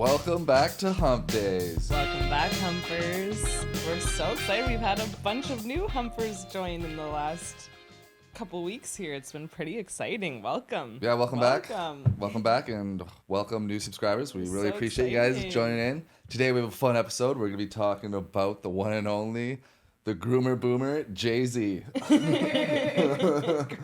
Welcome back to Humpdays. Welcome back, Humpers. We're so excited. We've had a bunch of new Humpers join in the last couple weeks here. It's been pretty exciting. Welcome. Yeah, welcome back. Welcome back and welcome new subscribers. We really appreciate you guys joining in. Today we have a fun episode. We're going to be talking about the one and only, the groomer boomer, Jay Z. Groomer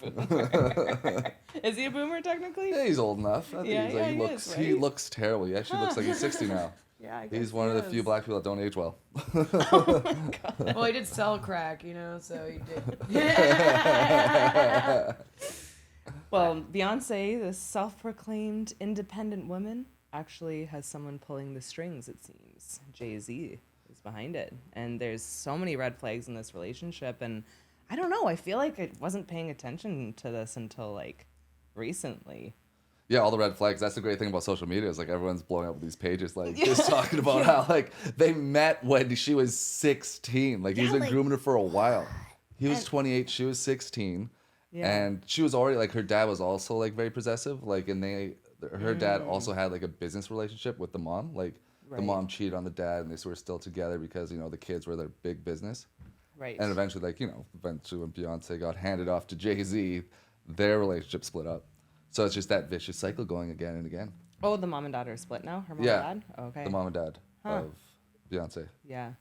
boomer. Is he a boomer technically? Yeah, he's old enough. I think he looks terrible. He actually looks like he's 60 now. Yeah, I guess he's one of the few black people that don't age well. Oh my God. Well, he did sell crack, so he did. Well, Beyonce, this self-proclaimed independent woman, actually has someone pulling the strings, it seems. Jay Z is behind it. And there's so many red flags in this relationship. And I don't know, I feel like I wasn't paying attention to this until recently. Yeah, all the red flags. That's the great thing about social media is everyone's blowing up with these pages, just talking about how they met when she was 16. He's been grooming her for a while. He was 28, she was 16. Yeah. And she was already her dad was also very possessive. And her dad also had a business relationship with the mom. The mom cheated on the dad and they were still together because, the kids were their big business. Right. And eventually, eventually when Beyonce got handed off to Jay Z, their relationship split up. So it's just that vicious cycle going again and again. Oh, the mom and dad are split now? Her mom and dad? Oh, okay. The mom and dad of Beyonce. Yeah.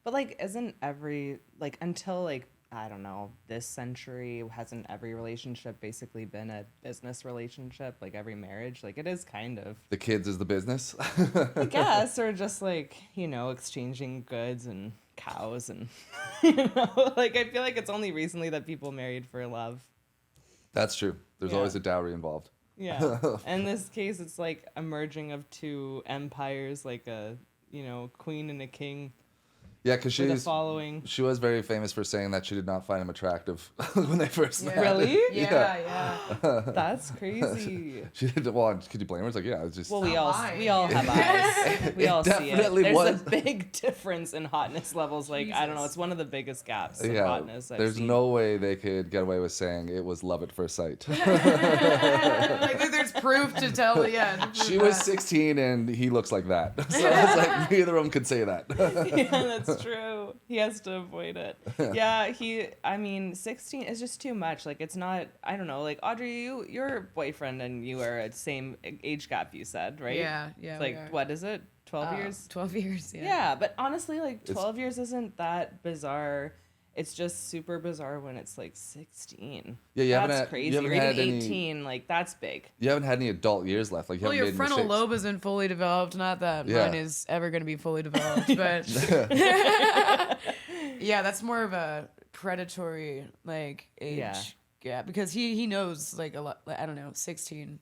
But isn't every, until I don't know, this century, hasn't every relationship basically been a business relationship? Every marriage? It is kind of. The kids is the business? I guess, or just exchanging goods and cows and, I feel like it's only recently that people married for love. That's true. There's always a dowry involved. Yeah. In this case, it's a merging of two empires, a, queen and a king. Yeah, because she was very famous for saying that she did not find him attractive when they first met. Really? Yeah. That's crazy. She did. Well, could you blame her? It's it's just. Well, we all have eyes. We all see it. There's a big difference in hotness levels. I don't know. It's one of the biggest gaps of hotness I've there's seen. no way they could get away with saying it was love at first sight. There's proof to tell. Yeah. She was 16 and he looks like that. So it's neither of them could say that. Yeah, that's true. He has to avoid it. Yeah, 16 is just too much. It's not, I don't know, Audrey, your boyfriend and you are at the same age gap, you said, right? Yeah. It's what is it? 12 years? 12 years, yeah. Yeah, but honestly, 12 years isn't that bizarre. It's just super bizarre when it's 16. Yeah, that's crazy. Or even 18, that's big. You haven't had any adult years left. Your frontal lobe isn't fully developed. Not that mine is ever going to be fully developed, but yeah, that's more of a predatory age gap because he knows a lot. I don't know, 16,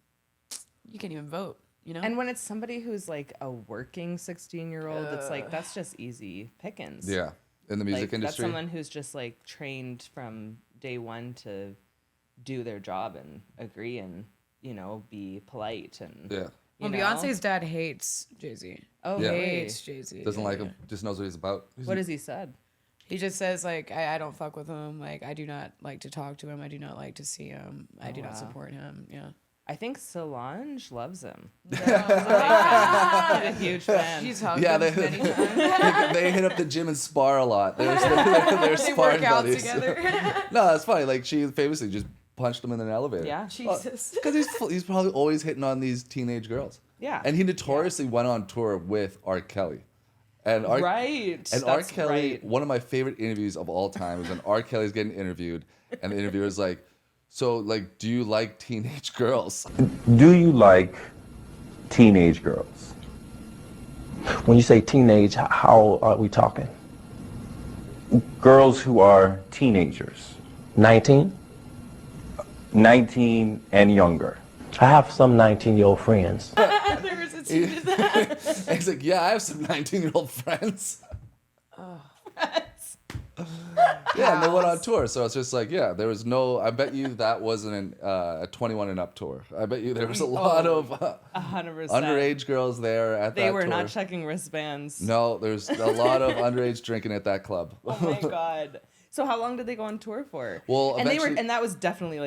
you can't even vote. And when it's somebody who's a working 16-year-old, it's that's just easy pickings. Yeah. In the music industry? That's someone who's just trained from day one to do their job and agree and, be polite and. Yeah. Well, Beyonce's dad hates Jay Z. Oh, yeah. Hates Jay Z. Doesn't like him. Just knows what he's about. What has he said? He just says I don't fuck with him. I do not like to talk to him. I do not like to see him. I do not support him. Yeah. I think Solange loves him. She's a huge fan. She's hugged him many times. They hit up the gym and spar a lot. They're they sparring work out buddies. together. No, that's funny. She famously just punched him in an elevator. Yeah. Jesus. Because he's probably always hitting on these teenage girls. Yeah. And he notoriously went on tour with R. Kelly. And R. Kelly, one of my favorite interviews of all time is when R. Kelly's getting interviewed, and the interviewer's like, so, do you like teenage girls? Do you like teenage girls? When you say teenage, how are we talking? Girls who are teenagers. 19? 19 and younger. I have some 19-year-old friends. There is a team to that. He's like, yeah, I have some 19-year-old friends. Oh. Yeah, and they went on tour, so it's just there was no. I bet you that wasn't a 21 and up tour. I bet you there was a lot of 100% underage girls there at that tour. They were not checking wristbands. No, there's a lot of underage drinking at that club. Oh my God. So how long did they go on tour for? Well, and that was definitely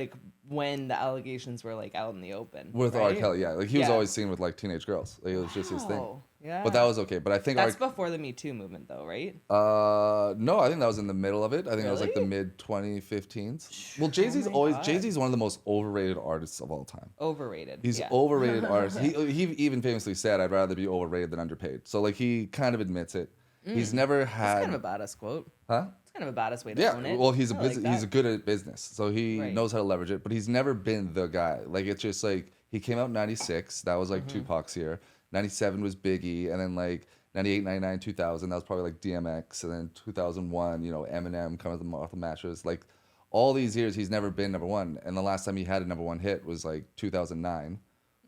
when the allegations were like out in the open. With R. right? Kelly, yeah. Like he was always seen with like teenage girls. Like, it was just his thing. Wow. Yeah. But that was okay. But I think that's before the Me Too movement, though, right? No, I think that was in the middle of it. I think that was like the mid 2015s. Well, Jay Z's Jay-Z's one of the most overrated artists of all time. Overrated. He's overrated artist. He even famously said, "I'd rather be overrated than underpaid." So like he kind of admits it. He's never had. That's kind of a badass quote. Huh? It's kind of a badass way to own it. Well, he's like good at business, so he knows how to leverage it. But he's never been the guy. Like it's just like he came out in '96. That was like Tupac's year. '97 was Biggie, and then like '98, '99, 2000. That was probably like DMX, and then 2001. Eminem coming off the mattress. Like all these years, he's never been number one. And the last time he had a number one hit was like 2009.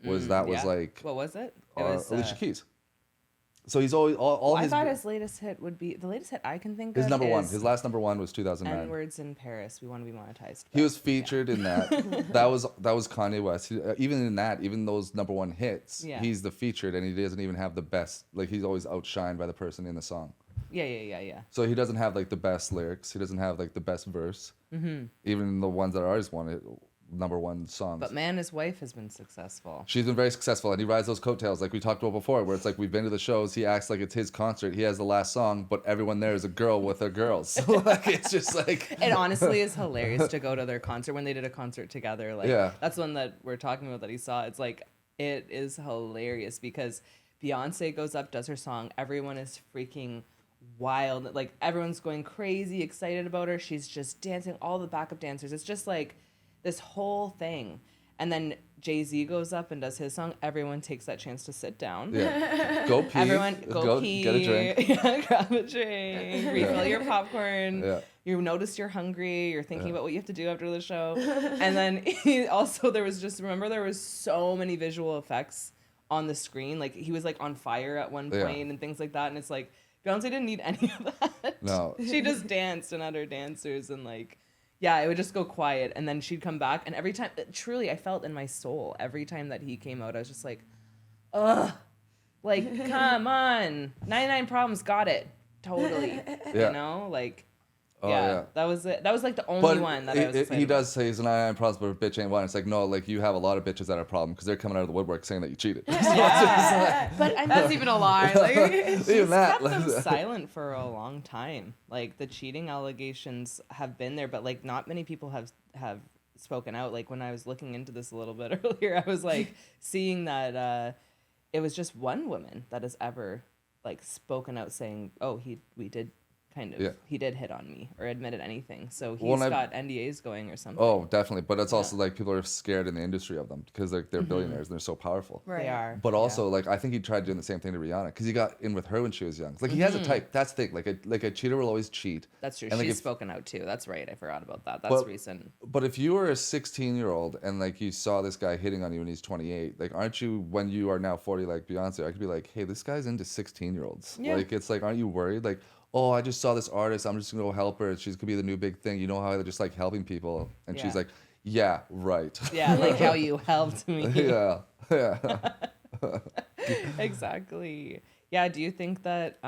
Was like what was it? It was was Alicia Keys. So he's always all I his. thought his latest hit would be the latest hit I can think of. His number one. is His last number one was 2009. N-words in Paris. We want to be monetized. He was featured in that. that was Kanye West. Even in that, even those number one hits, he's the featured, and he doesn't even have the best. Like he's always outshined by the person in the song. Yeah. So he doesn't have like the best lyrics. He doesn't have like the best verse. Even the ones that artists wanted. Number one songs. But man, his wife has been successful. She's been very successful, and he rides those coattails like we talked about before, where it's like we've been to the shows, he acts like it's his concert, he has the last song, but everyone there is a girl with their girls. So like it's just like it honestly is hilarious to go to their concert when they did a concert together. Like that's one that we're talking about that he saw. It's like it is hilarious because Beyonce goes up, does her song, everyone is freaking wild. Like everyone's going crazy, excited about her. She's just dancing, all the backup dancers. It's just like this whole thing. And then Jay Z goes up and does his song. Everyone takes that chance to sit down. Yeah. Go pee. Everyone go pee. Get a drink. Yeah, grab a drink. Refill your popcorn. Yeah. You notice you're hungry. You're thinking about what you have to do after the show. And then there was so many visual effects on the screen. Like he was like on fire at one point and things like that. And it's like Beyonce didn't need any of that. No. She just danced and had her dancers and like. Yeah, it would just go quiet, and then she'd come back, and every time, truly, I felt in my soul, every time that he came out, I was just like, ugh, like, come on, 99 Problems, got it, totally, like, that was it. That was like the only one that I was excited he does say he's an 99 problems, but a bitch ain't one. It's like, no, like you have a lot of bitches that are a problem because they're coming out of the woodwork saying that you cheated. But that's even a lie. Like, even that. Kept them silent for a long time. Like the cheating allegations have been there, but like not many people have spoken out. Like when I was looking into this a little bit earlier, I was like seeing that it was just one woman that has ever like spoken out saying, "Oh, we did." He did hit on me or admitted anything. So he's got NDAs going or something. Oh, definitely. But it's also like people are scared in the industry of them because they're billionaires and they're so powerful. Right. They are. But also, like, I think he tried doing the same thing to Rihanna because he got in with her when she was young. Like, he has a type. That's the thing. Like a cheater will always cheat. That's true. And She's spoken out too. That's right. I forgot about that. That's recent. But if you were a 16-year-old and like you saw this guy hitting on you when he's 28, like, aren't you, when you are now 40 like Beyonce, I could be like, hey, this guy's into 16-year-olds. Yeah. Like, it's like, aren't you worried? Like, oh, I just saw this artist. I'm just going to go help her. She's going to be the new big thing. You know how I just like helping people? And she's like, yeah, right. Yeah, like how you helped me. Yeah. Exactly. Yeah, do you think that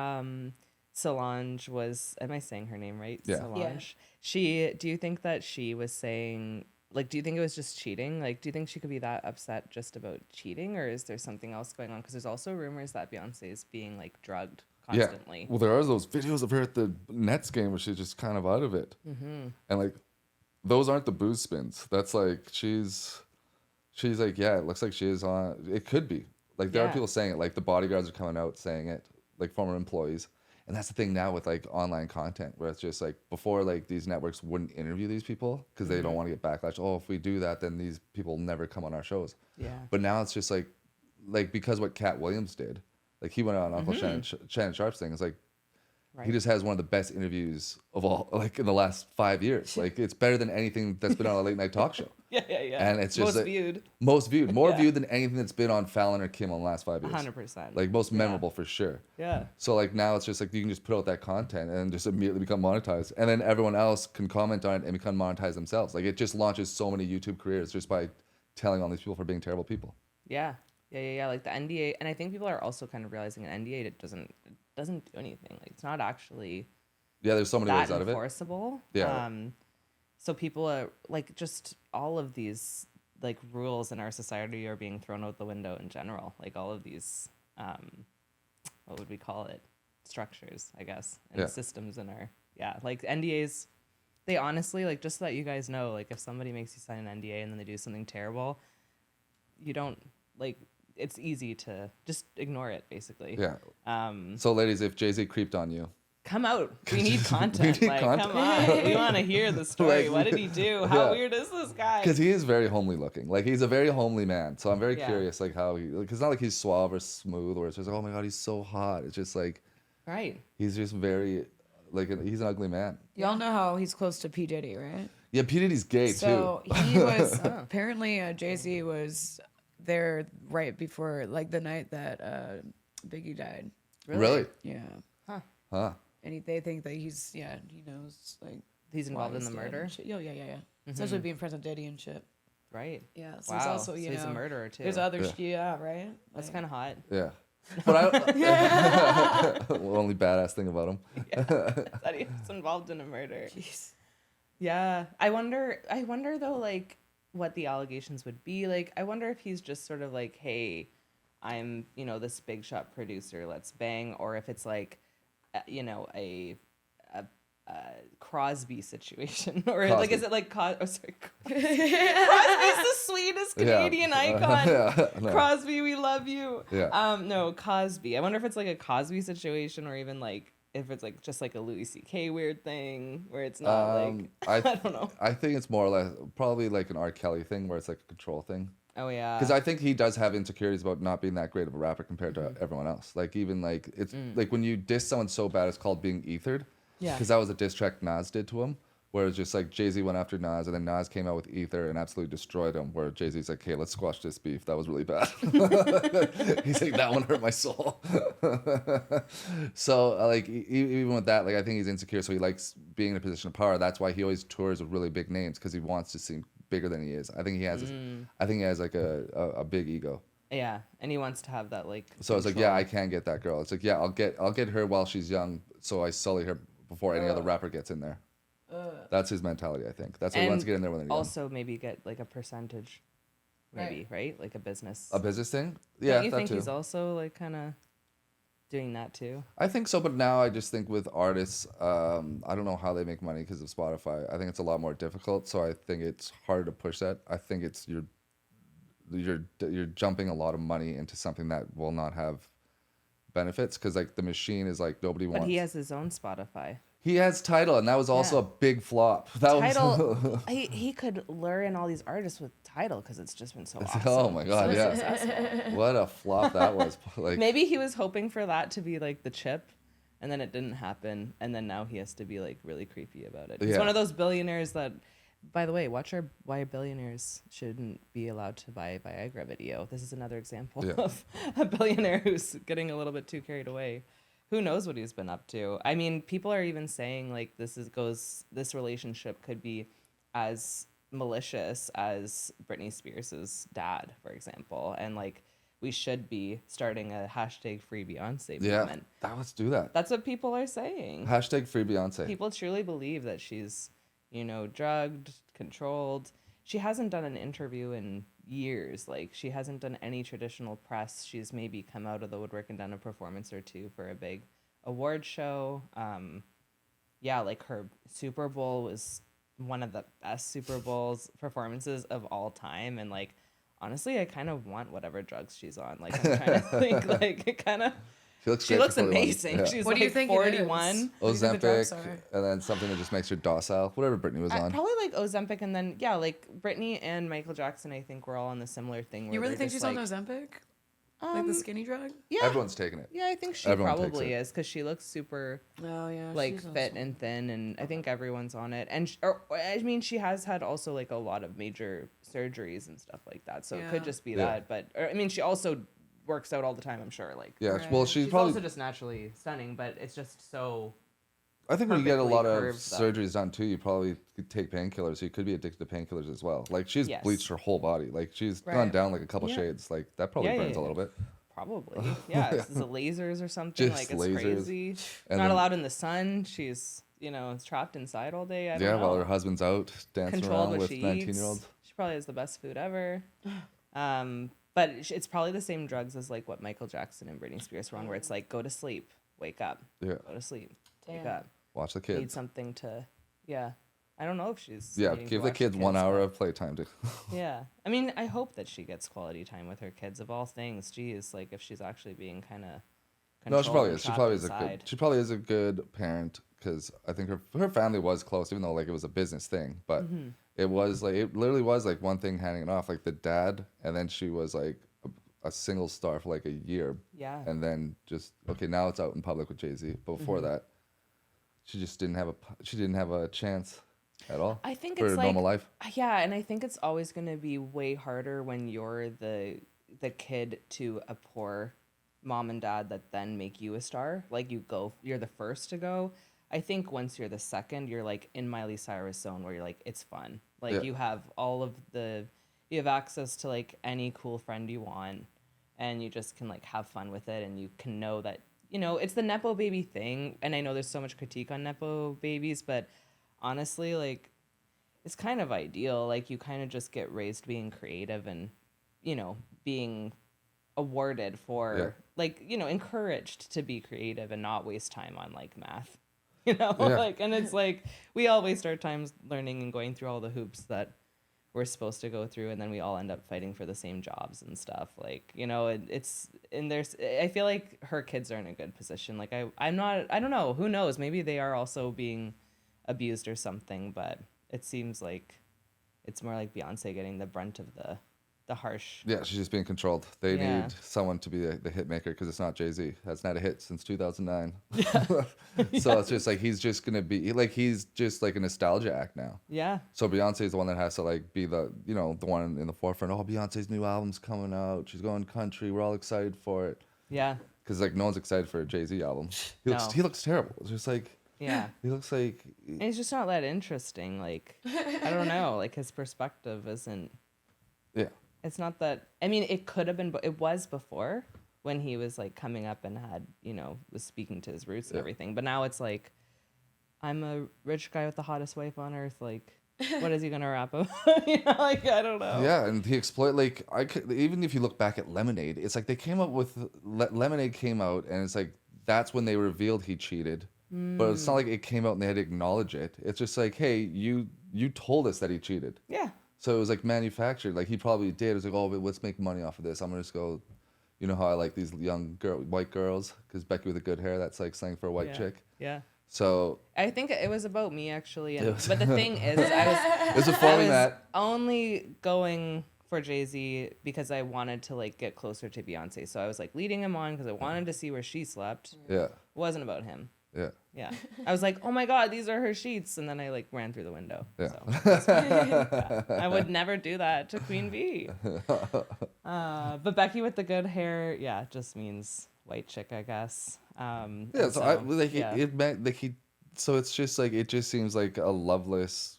Solange was, am I saying her name right? Yeah. Solange. Do you think that she was saying, like, do you think it was just cheating? Like, do you think she could be that upset just about cheating? Or is there something else going on? Because there's also rumors that Beyonce is being, like, drugged constantly. Yeah. Well, there are those videos of her at the Nets game where she's just kind of out of it. Mm-hmm. And like, those aren't the booze spins. That's like, she's like, yeah, it looks like she is on, it could be. Like, there are people saying it, like the bodyguards are coming out saying it, like former employees. And that's the thing now with like online content where it's just like, before like these networks wouldn't interview these people because they don't want to get backlash. Oh, if we do that, then these people never come on our shows. Yeah. But now it's just like because what Cat Williams did, like he went on Uncle Shannon Sharp's thing. It's like he just has one of the best interviews of all, like in the last 5 years. Like it's better than anything that's been on a late night talk show. Yeah. And it's just most viewed, more viewed than anything that's been on Fallon or Kimmel in the last 5 years. 100%. Like most memorable for sure. Yeah. So like now it's just like you can just put out that content and just immediately become monetized, and then everyone else can comment on it and become monetized themselves. Like it just launches so many YouTube careers just by telling all these people for being terrible people. Yeah. Like the NDA, and I think people are also kind of realizing an NDA it doesn't do anything. Like it's not actually there's so many ways out of it. Enforceable. Yeah. So people are like, just all of these like rules in our society are being thrown out the window in general. Like all of these, what would we call it? Structures, I guess, and systems in our, like NDAs. They honestly, like, just so that you guys know, like, if somebody makes you sign an NDA and then they do something terrible, you don't, like, it's easy to just ignore it, basically. Yeah. So, ladies, if Jay Z creeped on you, come out. We need content. We need like, content. come on. We want to hear the story. Like, what did he do? How weird is this guy? Because he is very homely looking. Like, he's a very homely man. So I'm very curious, like, how he, like, it's not like he's suave or smooth, or it's just like, oh my God, he's so hot. It's just like, right. He's just very, like, he's an ugly man. Y'all know how he's close to P. Diddy, right? Yeah, P. Diddy's gay, so he was, apparently Jay Z was there right before, like, the night that Biggie died. Really? Yeah. Huh. And they think that he's, he knows, like, he's involved in the murder? Yeah. Mm-hmm. Especially being friends with Diddy and shit. Right. Yeah. So wow. he's also, you so know. He's a murderer, too. There's other, right? That's kind of hot. Yeah. But I, only badass thing about him. That he's involved in a murder. Jeez. Yeah. I wonder though, like, what the allegations would be. Like, I wonder if he's just sort of like, hey, I'm, this big shot producer, let's bang. Or if it's like, a Crosby situation, or Cosby. Like, is it like Crosby's the sweetest Canadian icon. No. Crosby, we love you. No, Cosby. I wonder if it's like a Cosby situation, or even like if it's like just like a Louis C.K. weird thing where it's not like I don't know. I think it's more or less probably like an R. Kelly thing where it's like a control thing. Oh yeah. Because I think he does have insecurities about not being that great of a rapper compared to everyone else. Like even like it's like when you diss someone so bad, it's called being ethered. Yeah. Because that was a diss track Nas did to him, where it's just like Jay Z went after Nas, and then Nas came out with Ether and absolutely destroyed him. Where Jay Z's like, "Hey, let's squash this beef. That was really bad." He's like, "That one hurt my soul." So like even with that, like I think he's insecure, so he likes being in a position of power. That's why he always tours with really big names because he wants to seem bigger than he is. I think he has. I think he has like a big ego. Yeah, and he wants to have that like. So it's like, yeah, I can get that girl. It's like, yeah, I'll get her while she's young, so I sully her before any other rapper gets in there. That's his mentality, I think. That's why he wants to get in there when they're young. Also, maybe get like a percentage, maybe right? Like a business. A business thing? Yeah, don't you that think too. He's also like kind of doing that too? I think so, but now I just think with artists, I don't know how they make money because of Spotify. I think it's a lot more difficult, so I think it's harder to push that. I think it's you're jumping a lot of money into something that will not have benefits because like the machine is like nobody wants. But he has his own Spotify. He has Tidal, and that was also a big flop. Tidal, he could lure in all these artists with Tidal because it's just been so awesome. Oh my God, so yeah. successful. What a flop that was. Like maybe he was hoping for that to be like the chip, and then it didn't happen, and then now he has to be like really creepy about it. He's one of those billionaires that. By the way, why billionaires shouldn't be allowed to buy Viagra video. This is another example of a billionaire who's getting a little bit too carried away. Who knows what he's been up to? I mean, people are even saying like this relationship could be as malicious as Britney Spears' dad, for example, and like we should be starting a hashtag free Beyonce movement. Yeah, let's do that. That's what people are saying. Hashtag free Beyonce. People truly believe that she's drugged, controlled. She hasn't done an interview in years. Like, she hasn't done any traditional press. She's maybe come out of the woodwork and done a performance or two for a big award show. Like her Super Bowl was one of the best Super Bowls performances of all time. And like, honestly, I kind of want whatever drugs she's on. Like, I'm trying to think, like, it kind of... She looks amazing. Yeah. She's what like do you think 41. Ozempic, and then something that just makes her docile. Whatever Britney was on. Probably like Ozempic, and then like Britney and Michael Jackson. I think were all on the similar thing. Where you really think she's like, on Ozempic? Like the skinny drug? Yeah, everyone's taking it. Yeah, I think she probably is because she looks super. Oh yeah, like fit and thin, and I think everyone's on it. And she has had also like a lot of major surgeries and stuff like that. So it could just be that. But she also works out all the time, I'm sure. Like, yeah, right. Well, she's probably also just naturally stunning, but it's just so. I think when you get a lot of surgeries done too, you probably could take painkillers. So you could be addicted to painkillers as well. Like she's bleached her whole body. Like she's gone down like a couple shades. Like that probably burns a little bit. Probably, yeah. This is the lasers or something. Just like it's lasers. crazy. And not allowed in the sun. She's is trapped inside all day. I don't Yeah, know. while her husband's out dancing Controlled around what with she 19-year-olds. eats. She probably has the best food ever. But it's probably the same drugs as like what Michael Jackson and Britney Spears were on, where it's like, go to sleep, wake up, Yeah. go to sleep, wake Damn. up. Watch the Need kids. something to, yeah. I don't know if she's. Yeah, needing to give the watch kids 1 hour but- of playtime to. Yeah, I mean, I hope that she gets quality time with her kids. Of all things, geez, like if she's actually being kind of. No, she probably is. She probably is a good. She probably is a good parent because I think her family was close, even though like it was a business thing. But it was like it literally was like one thing hanging off, like the dad, and then she was like a single star for like a year. Yeah. And then just okay, now it's out in public with Jay Z. But before that, she just didn't have a chance at all. I think for it's a like normal life. Yeah, and I think it's always going to be way harder when you're the kid to a poor mom and dad that then make you a star. Like you're the first to go. I think once you're the second, you're like in Miley Cyrus zone where you're like, it's fun. Like Yeah. you have you have access to like any cool friend you want, and you just can like have fun with it, and you can know that, it's the Nepo baby thing. And I know there's so much critique on Nepo babies, but honestly, like, it's kind of ideal. Like you kind of just get raised being creative and, being awarded for encouraged to be creative and not waste time on like math, Yeah. like, and it's like, we all waste our times learning and going through all the hoops that we're supposed to go through. And then we all end up fighting for the same jobs and stuff. Like, I feel like her kids are in a good position. Like I don't know, who knows? Maybe they are also being abused or something, but it seems like it's more like Beyonce getting the brunt of the harsh. Yeah, she's just being controlled. They Yeah. need someone to be the hit maker because it's not Jay Z. That's not a hit since 2009. So it's just like he's just gonna be like he's just like a nostalgia act now. Yeah. So Beyonce is the one that has to like be the the one in the forefront. Oh, Beyonce's new album's coming out. She's going country. We're all excited for it. Yeah. Because like no one's excited for a Jay Z album. No. He looks terrible. It's just like Yeah. he looks like And he's just not that interesting. Like, I don't know. Like his perspective isn't. yeah. It's not that. I mean, it could have been. It was before when he was like coming up and had was speaking to his roots and everything. But now it's like, I'm a rich guy with the hottest wife on earth. Like, what is he gonna rap about? Like I don't know. Yeah, and he exploit like even if you look back at Lemonade, it's like they came up with Lemonade came out, and it's like that's when they revealed he cheated. But it's not like it came out and they had to acknowledge it. It's just like, hey, you told us that he cheated. Yeah. So it was like manufactured. Like he probably did. It was like, oh, but let's make money off of this. I'm gonna just go. You know how I like these white girls, because Becky with the good hair, that's like slang for a white chick. Yeah. So I think it was about me actually, but the thing is, I it was before was that. only going for Jay Z because I wanted to like get closer to Beyonce. So I was like leading him on because I wanted to see where she slept. Yeah. It wasn't about him. Yeah. Yeah. I was like, oh my God, these are her sheets. And then I like ran through the window. Yeah. So, yeah. I would never do that to Queen Bee. But Becky with the good hair, yeah, just means white chick, I guess. Yeah. So I like it meant like he. So it's just like it just seems like a loveless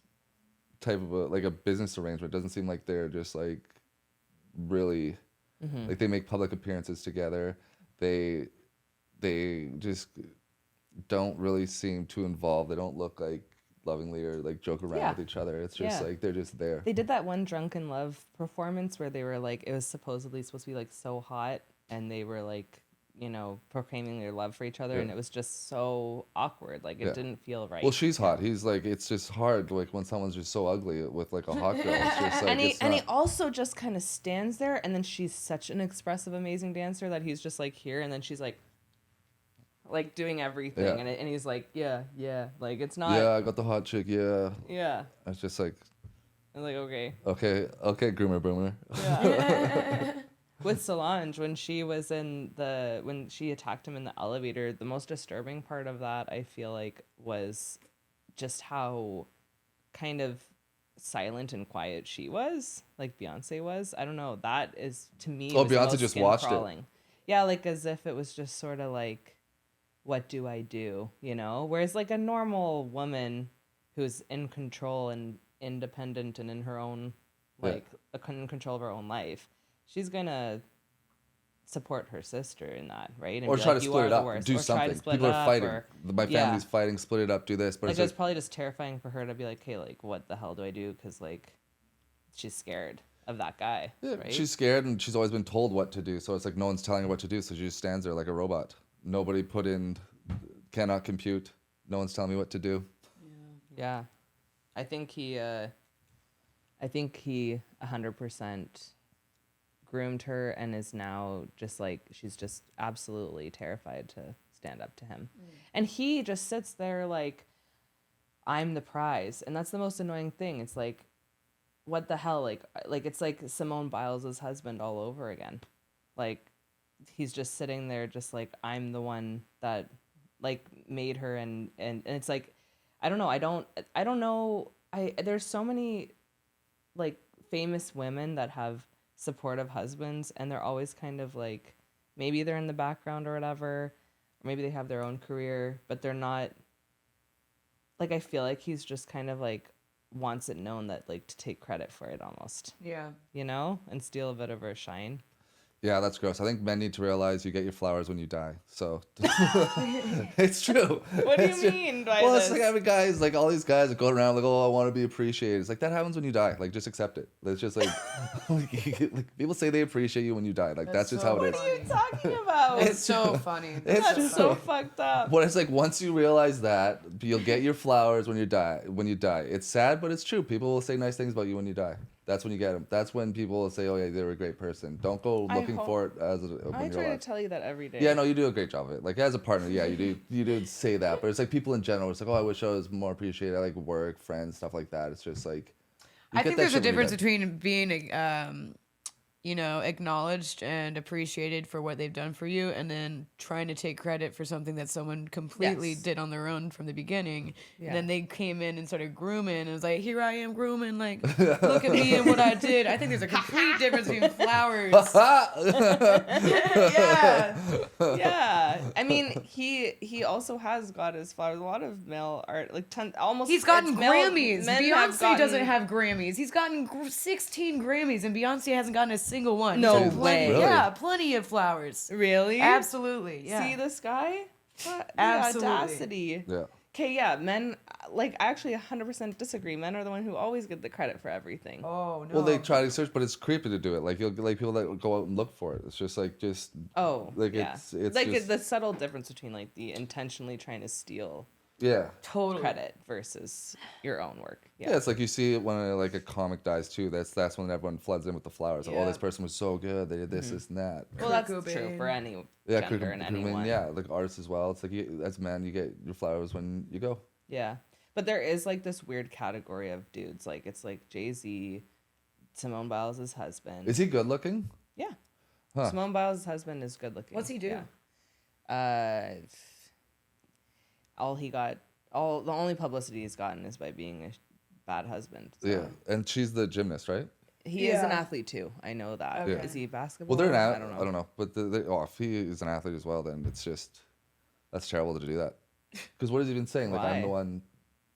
type of a business arrangement. It doesn't seem like they're just like really like they make public appearances together. They just don't really seem too involved. They don't look like lovingly or like joke around with each other. It's just like they're just there. They did that one Drunken Love performance where they were like, it was supposedly supposed to be like so hot, and they were like, proclaiming their love for each other, and it was just so awkward. Like it didn't feel right. Well, she's hot. He's like, it's just hard. Like when someone's just so ugly with like a hot girl. It's just like, and he also just kind of stands there, and then she's such an expressive, amazing dancer that he's just like here, and then she's like doing everything, and he's like, yeah, like it's not. Yeah, I got the hot chick. Yeah. Yeah. It's just like. I'm like, okay. Okay, groomer boomer. Yeah. With Solange, when she attacked him in the elevator, the most disturbing part of that, I feel like, was just how kind of silent and quiet she was, like Beyonce was. I don't know. That is, to me, Oh, was the Beyonce most just watched skin-crawling. Yeah, like as if it was just sort of like, what do I do? Whereas like a normal woman who's in control and independent and in her own, in control of her own life, she's gonna support her sister in that, right? And Or be try like, to "You split are it the up. worst," Do or try to something. split People it are up, fighting. or- My family's fighting. Split it up. Do this. But Like it's it was like, probably just terrifying for her to be like, "Hey, like, what the hell do I do?" Because like, she's scared of that guy. yeah, right? she's scared and she's always been told what to do. So it's like no one's telling her what to do. So she just stands there like a robot. Nobody put in, cannot compute. No one's telling me what to do. Yeah, I think he 100% groomed her and is now just like, she's just absolutely terrified to stand up to him. And he just sits there like, I'm the prize. And that's the most annoying thing. It's like, what the hell? Like it's like Simone Biles' husband all over again. Like, he's just sitting there just like, I'm the one that like made her. And it's like, I don't know. I don't know. There's so many like famous women that have supportive husbands, and they're always kind of like, maybe they're in the background or whatever, or maybe they have their own career, but they're not like, I feel like he's just kind of like wants it known that like to take credit for it almost, Yeah. you know, and steal a bit of her shine. Yeah, that's gross. I think men need to realize you get your flowers when you die. So it's true. What do It's you true. mean by Well, this? it's like every guy's like all these guys that go around like, oh, I want to be appreciated. It's like that happens when you die. Like just accept it. It's just like, like people say they appreciate you when you die. Like that's just so how it is. What are you talking about? It's so funny. It's That's so fucked up. But it's like once you realize that, you'll get your flowers when you die. When you die, it's sad, but it's true. People will say nice things about you when you die. That's when you get them. That's when people will say, "Oh yeah, they were a great person." Don't go looking for it as when I you're try to alive. tell you that every day. Yeah, no, you do a great job of it. Like as a partner, yeah, you do say that. But it's like people in general. It's like, oh, I wish I was more appreciated. I like work, friends, stuff like that. It's just like. I think there's a difference between being, acknowledged and appreciated for what they've done for you, and then trying to take credit for something that someone completely did on their own from the beginning. Yeah. And then they came in and started grooming, and it was like, here I am grooming, like, look at me and what I did. I think there's a complete difference between flowers. Yeah. Yeah, I mean, he also has got his flowers. A lot of male art, like almost. He's gotten it's male- Grammys. men Beyonce doesn't have Grammys. He's gotten 16 Grammys, and Beyonce hasn't gotten a single one. No He's had way. plenty, Really? Yeah, plenty of flowers. Really? Absolutely. Yeah. See this guy? What? The Absolutely. audacity. Yeah. Okay, yeah, men, like, I actually 100% disagree. Men are the one who always get the credit for everything. Oh no. Well, they try to search, but it's creepy to do it. Like you'll like people that go out and look for it. It's just like Oh, like yeah. it's like just, the subtle difference between like the intentionally trying to steal yeah. Totally. credit versus your own work. Yeah, it's like you see it when like a comic dies too. That's when everyone floods in with the flowers. Like, oh, Yeah. this person was so good. They did this, this, and that. Well, that's Kurt true Cobain. for any Yeah, gender and anyone. yeah, like artists as well. It's like as men, you get your flowers when you go. Yeah. But there is like this weird category of dudes. Like it's like Jay Z, Simone Biles' husband. Is he good looking? Yeah. Huh. Simone Biles' husband is good looking. What's he do? Yeah. The only publicity he's gotten is by being a bad husband. So. Yeah, and she's the gymnast, right? He is an Yeah. athlete too. I know that. Okay. Is he basketball? Well, they're an I don't know. I don't know, but if he is an athlete as well, then it's just that's terrible to do that. Because what has he been saying? Like I'm the Why? one.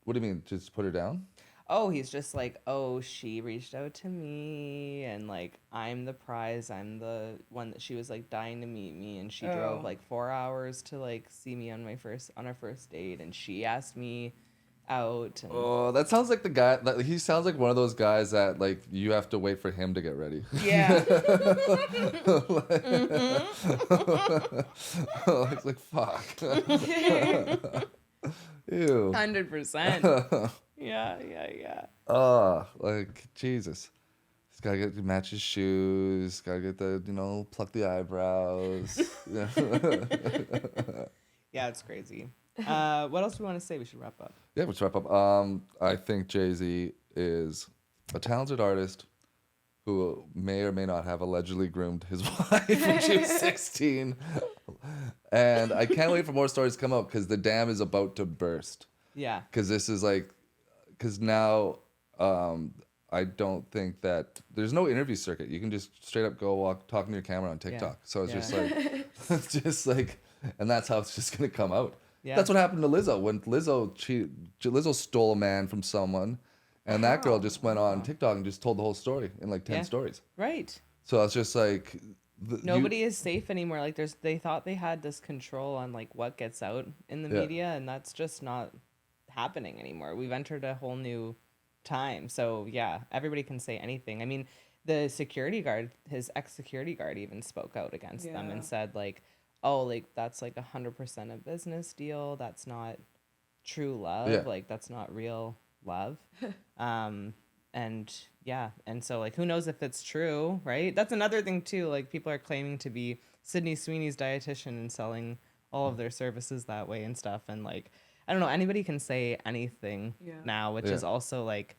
What do you mean? Just put her down? Oh, he's just like, oh, she reached out to me, and like I'm the prize. I'm the one that she was like dying to meet me, and she drove like 4 hours to like see me on our first date, and she asked me out. And... Oh, that sounds like the guy. He sounds like one of those guys that like you have to wait for him to get ready. Yeah. It's like fuck. Ew. 100%. Yeah. Oh, like Jesus. He's gotta match his shoes. Gotta get pluck the eyebrows. Yeah. Yeah, it's crazy. What else do we want to say? We should wrap up. Yeah, let's wrap up. I think Jay Z is a talented artist who may or may not have allegedly groomed his wife when she was 16. And I can't wait for more stories to come out because the dam is about to burst. Yeah. Because this is because now I don't think that there's no interview circuit. You can just straight up go talking to your camera on TikTok. So it's just like, and that's how it's just gonna come out. Yeah. That's what happened to Lizzo when Lizzo stole a man from someone, and that girl just went on TikTok and just told the whole story in like 10 stories. Right. So it's just like Nobody is safe anymore. Like they thought they had this control on like what gets out in the media, and that's just not happening anymore. We've entered a whole new time. So yeah, everybody can say anything. I mean, the security guard, his ex-security guard even spoke out against them and said like, oh, like that's like 100% a business deal. That's not true love. Yeah. Like that's not real love. And yeah, and so like who knows if it's true, right? That's another thing too. Like people are claiming to be Sydney Sweeney's dietitian and selling all of their services that way and stuff. And like I don't know, anybody can say anything now, which is also like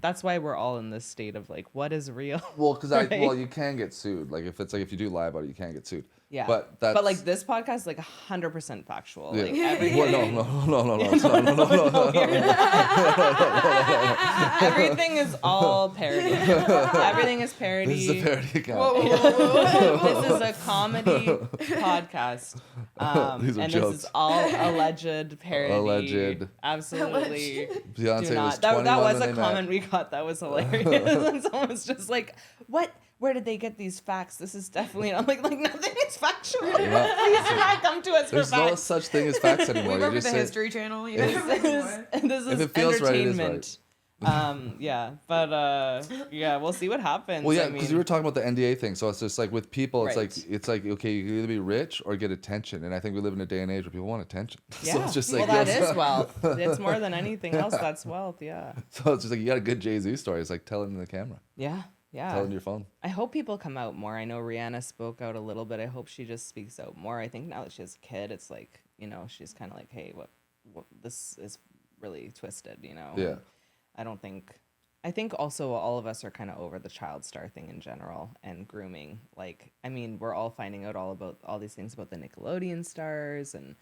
that's why we're all in this state of like what is real. Well, because you can get sued. Like if you do lie about it, you can get sued. Yeah, but like this podcast is like 100% factual. Yeah. Like everything. No. Everything is all parody. Everything is parody. This is a parody account. Whoa. This is a comedy podcast. These are and jokes. This is all alleged parody. Alleged. Absolutely. Beyonce was 21 that was when a they comment met. we got. That was hilarious. And someone's just like, "What? Where did they get these facts? This is definitely." I'm like nothing is factual. Please do not come to us There's for no facts. such thing as facts anymore. We You work with just the say, History Channel. You This know? is If it feels right, it is entertainment. Yeah, but yeah, we'll see what happens. well, yeah, I because mean, you were talking about the NDA thing. So it's just like with people, Right. it's like okay, you can either be rich or get attention. And I think we live in a day and age where people want attention. yeah. So it's just well, like that yes. is wealth. It's more than anything else. That's wealth. Yeah. So it's just like you got a good Jay Z story. It's like tell it in the camera, Yeah. Yeah. tell it in your phone. I hope people come out more. I know Rihanna spoke out a little bit. I hope she just speaks out more. I think now that she has a kid, it's like, you know, she's kind of like, hey, what this is really twisted, you know? Yeah. I think also all of us are kind of over the child star thing in general and grooming. Like, I mean, we're all finding out all about all these things about the Nickelodeon stars and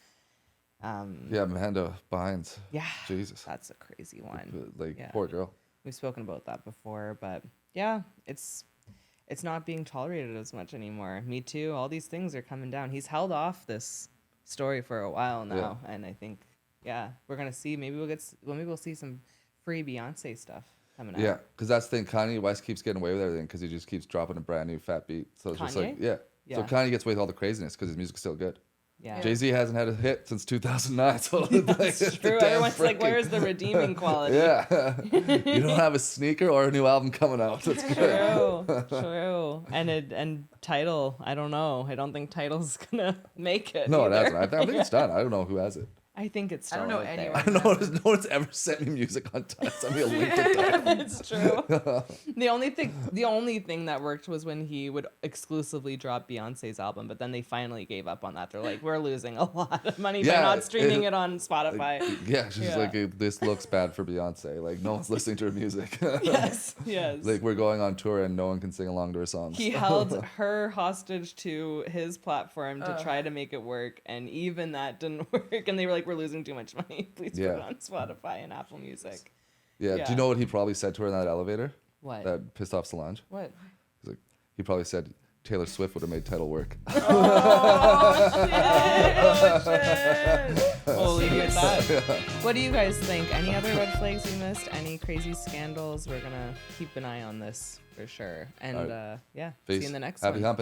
Yeah, Amanda Bynes. yeah, Jesus. that's a crazy one. Like Yeah. poor girl. We've spoken about that before, but yeah, it's not being tolerated as much anymore. Me Too, all these things are coming down. He's held off this story for a while now, and I think we're gonna see. Maybe we'll see some free Beyonce stuff coming out. Yeah, because that's the thing. Kanye West keeps getting away with everything because he just keeps dropping a brand new fat beat. So it's just like Kanye? So Yeah. Kanye gets away with all the craziness because his music's still good. Yeah. Jay Z hasn't had a hit since 2009. So That's true. Everyone's like, where's the redeeming quality? Yeah, you don't have a sneaker or a new album coming out. That's good. True. And Tidal, I don't know. I don't think Tidal's gonna make it. No, it either. hasn't. I think it's done. I don't know who has it. I think it's I still don't know out there. anyone. I don't know. No one's ever sent me music on time. Send me a link to that. It's true. The only thing that worked was when he would exclusively drop Beyonce's album, but then they finally gave up on that. They're like, we're losing a lot of money by Yeah, not streaming it on Spotify. Yeah, she's Yeah. like, this looks bad for Beyonce. Like, no one's listening to her music. Yes. Like, we're going on tour and no one can sing along to her songs. He held her hostage to his platform to try to make it work, and even that didn't work. And they were like, we're losing too much money. Please put it on Spotify and Apple Music. Yeah. Yeah. Do you know what he probably said to her in that elevator? What? That pissed off Solange? What? He's like, he probably said Taylor Swift would have made Tidal work. We'll leave it at that. What do you guys think? Any other red flags we missed? Any crazy scandals? We're gonna keep an eye on this for sure. And All right. see Peace. you in the next Happy one. humping.